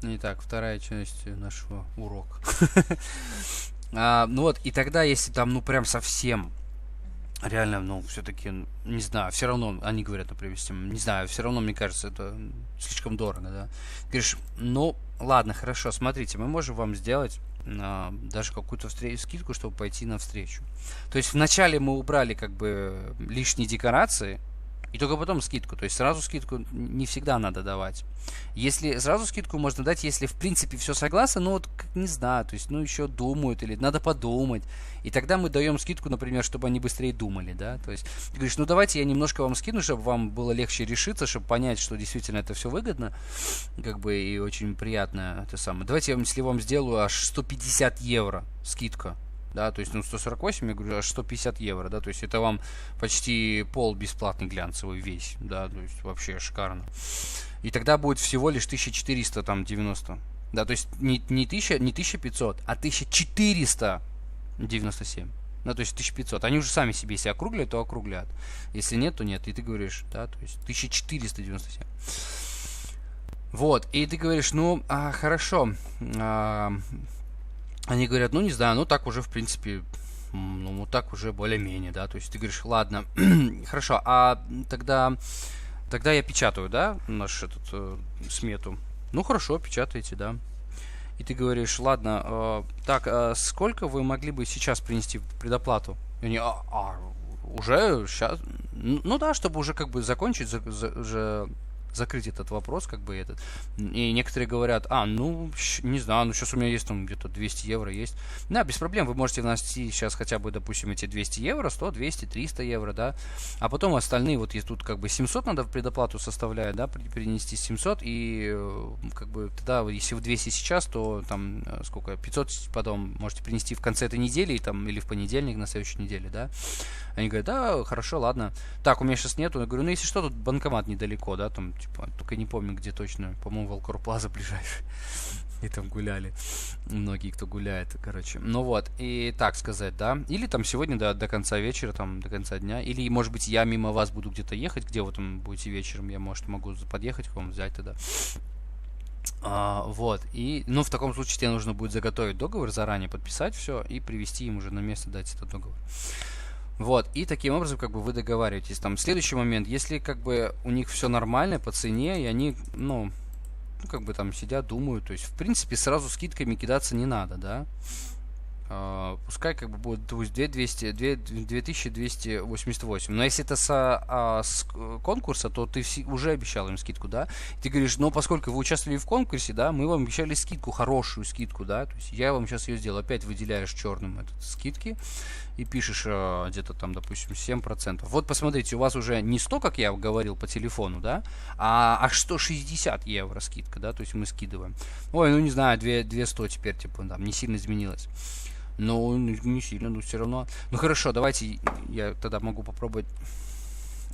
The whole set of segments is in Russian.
Итак, вторая часть нашего урока. Ну вот, и тогда, если там, ну, прям совсем реально, ну, все-таки, не знаю, все равно, они говорят, например, не знаю, все равно, мне кажется, это слишком дорого, да. Говоришь, ну, ладно, хорошо, смотрите, мы можем вам сделать даже какую-то скидку, чтобы пойти навстречу. То есть вначале мы убрали как бы лишние декорации, и только потом скидку. То есть сразу скидку не всегда надо давать. Если сразу скидку можно дать, если в принципе все согласно, ну вот не знаю, то есть ну еще думают или надо подумать. И тогда мы даем скидку, например, чтобы они быстрее думали, да. То есть ты говоришь, ну давайте я немножко вам скину, чтобы вам было легче решиться, чтобы понять, что действительно это все выгодно, как бы и очень приятно это самое. Давайте я, если вам сделаю аж 150 евро скидка. Да, то есть, ну, 148, я говорю, аж 150 евро, да, то есть это вам почти пол бесплатный глянцевый весь, да, то есть вообще шикарно. И тогда будет всего лишь 1400 там 90, да, то есть не 1000, не 1500, а 1497. Да, то есть 1500. Они уже сами себе, если округляют, то округлят. Если нет, то нет. И ты говоришь, да, то есть 1497. Вот, и ты говоришь, ну, хорошо, они говорят, ну не знаю, ну так уже в принципе, ну так уже более-менее, да, то есть ты говоришь, ладно, хорошо, а тогда я печатаю, да, наш смету. Ну хорошо, печатаете, да. И ты говоришь, ладно, так, сколько вы могли бы сейчас принести предоплату? И они, уже сейчас, ну да, чтобы уже как бы закончить, закрыть этот вопрос, как бы этот. И некоторые говорят, ну, не знаю, ну, сейчас у меня есть там где-то 200 евро есть. Да, без проблем, вы можете внести сейчас хотя бы, допустим, эти 200 евро, 100, 200, 300 евро, да. А потом остальные, вот есть тут как бы 700 надо в предоплату составлять, да, перенести 700, и как бы тогда, если в 200 сейчас, то там сколько, 500 потом можете принести в конце этой недели, там, или в понедельник на следующей неделе, да. Они говорят, да, хорошо, ладно. Так, у меня сейчас нету. Я говорю, ну если что, тут банкомат недалеко, да, там, типа, только не помню, где точно. По-моему, Волкор Плаза ближайший. И там гуляли. Многие, кто гуляет, короче. Ну вот, и так сказать, да. Или там сегодня до конца вечера, там, до конца дня. Или, может быть, я мимо вас буду где-то ехать, где вы там будете вечером. Я, может, могу подъехать к вам, взять тогда. Вот, и, ну, в таком случае тебе нужно будет заготовить договор, заранее подписать все и привезти им уже на место, дать этот договор. Вот, и таким образом, как бы, вы договариваетесь. Там, следующий момент, если, как бы, у них все нормально по цене, и они, ну, как бы, там, сидят, думают, то есть, в принципе, сразу скидками кидаться не надо, да. Пускай, как бы, будет 2288. Но если это с конкурса, то ты уже обещал им скидку, да. Ты говоришь, ну, поскольку вы участвовали в конкурсе, да, мы вам обещали скидку, хорошую скидку, да. То есть я вам сейчас ее сделал. Опять выделяешь черным этот скидки и пишешь где-то там, допустим, 7%. Вот посмотрите, у вас уже не 100, как я говорил по телефону, да, а аж 160 евро скидка, да, то есть мы скидываем. Ой, ну не знаю, 200 теперь, типа, там, не сильно изменилось. Ну, не сильно, но все равно. Ну хорошо, давайте я тогда могу попробовать.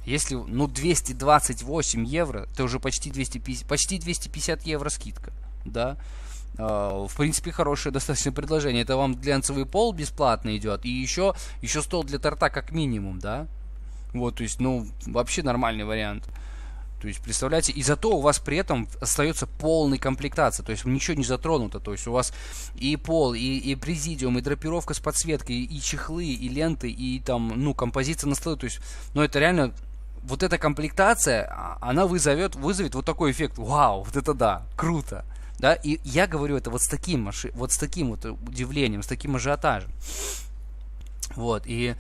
Если, ну, 228 евро, это уже почти 250 евро скидка, да. В принципе, хорошее достаточно предложение. Это вам глянцевый пол бесплатно идет. И еще стол для торта как минимум, да. Вот, то есть, ну, вообще нормальный вариант. То есть, представляете, и зато у вас при этом остается полная комплектация, то есть ничего не затронуто, то есть у вас и пол, и президиум, и драпировка с подсветкой, и чехлы, и ленты, и там, ну, композиция на столе, то есть, ну, это реально, вот эта комплектация, она вызовет вот такой эффект, вау, вот это да, круто, да, и я говорю это вот с таким вот удивлением, с таким ажиотажем, вот, и...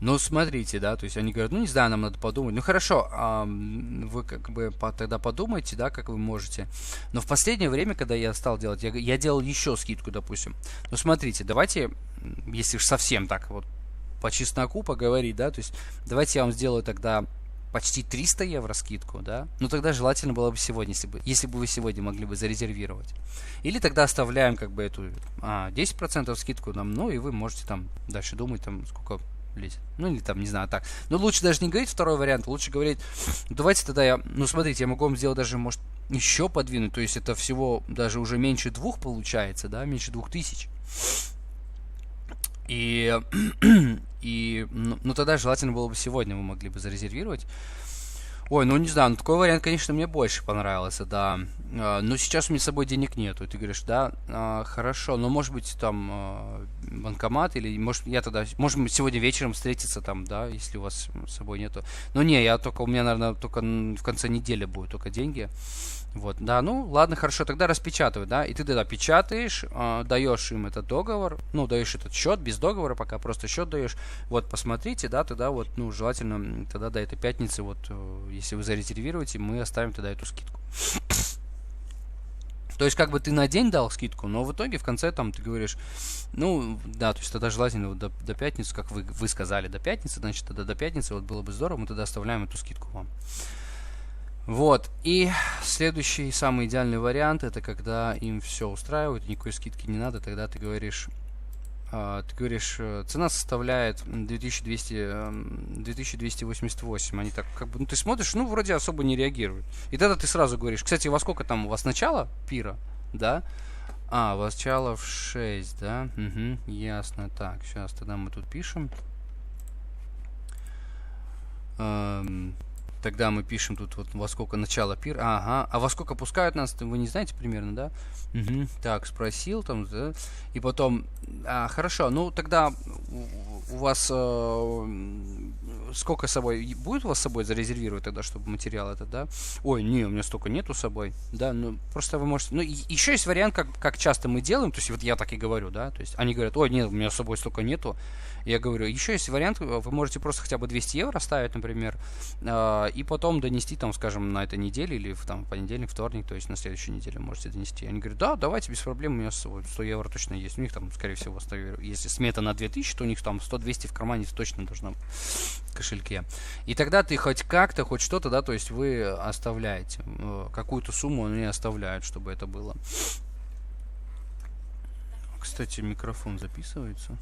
Ну, смотрите, да, то есть они говорят, ну, не знаю, нам надо подумать. Ну, хорошо, вы как бы тогда подумайте, да, как вы можете. Но в последнее время, когда я стал делать, я делал еще скидку, допустим. Ну, смотрите, давайте, если уж совсем так вот по чесноку поговорить, да, то есть давайте я вам сделаю тогда почти 300 евро скидку, да, ну тогда желательно было бы сегодня, если бы вы сегодня могли бы зарезервировать. Или тогда оставляем как бы эту 10% скидку нам, ну и вы можете там дальше думать, там сколько лезет. Ну или там, не знаю, так. Но лучше даже не говорить второй вариант, лучше говорить, давайте тогда ну смотрите, я могу вам сделать даже, может, еще подвинуть, то есть это всего даже уже меньше 2 получается, да, меньше 2000. Ну тогда желательно было бы сегодня вы могли бы зарезервировать. Ой, ну не знаю, ну такой вариант, конечно, мне больше понравился, да. Но сейчас у меня с собой денег нету. И ты говоришь, да, хорошо, но может быть там банкомат или может я тогда, может мы сегодня вечером встретиться там, да, если у вас с собой нету. Но не, я только, у меня, наверное, только в конце недели будут только деньги. Вот, да, ну ладно, хорошо, тогда распечатывай, да, и ты тогда печатаешь, даешь им этот договор, ну, даешь этот счет без договора, пока просто счет даешь, вот, посмотрите, да, тогда вот, ну, желательно тогда до этой пятницы, вот, если вы зарезервируете, мы оставим тогда эту скидку. То есть, как бы ты на день дал скидку, но в итоге в конце там ты говоришь, ну, да, то есть тогда желательно вот до пятницы, как вы сказали, до пятницы, значит, тогда до пятницы вот было бы здорово, мы тогда оставляем эту скидку вам. Вот, и следующий, самый идеальный вариант, это когда им все устраивает, никакой скидки не надо, тогда ты говоришь, цена составляет 2288. Они так, как бы, ну ты смотришь, ну вроде особо не реагируют. И тогда ты сразу говоришь, кстати, во сколько там у вас начало пира, да? А, у вас начало в 6, да? Угу, ясно. Так, сейчас тогда мы тут пишем. Тогда мы пишем тут вот во сколько начало пир. Ага. А во сколько пускают нас, вы не знаете примерно, да? Угу. Так, спросил там, да? И потом, хорошо, ну тогда у вас сколько с собой, будет у вас с собой зарезервировать тогда, чтобы материал этот, да? Ой, не, у меня столько нету с собой, да, ну просто вы можете, ну еще есть вариант, как часто мы делаем, то есть вот я так и говорю, да, то есть они говорят, ой, нет, у меня с собой столько нету, я говорю, еще есть вариант, вы можете просто хотя бы 200 евро ставить, например, и потом донести, там, скажем, на этой неделе или в понедельник, вторник, то есть на следующей неделе можете донести. Они говорят, да, давайте, без проблем, у меня с собой 100 евро точно есть. У них там, скорее всего, 100 евро. Если смета на 2000, то у них там 100-200 в кармане точно должно быть в кошельке. И тогда ты хоть как-то, хоть что-то, да, то есть вы оставляете. Какую-то сумму они оставляют, чтобы это было. Кстати, микрофон записывается.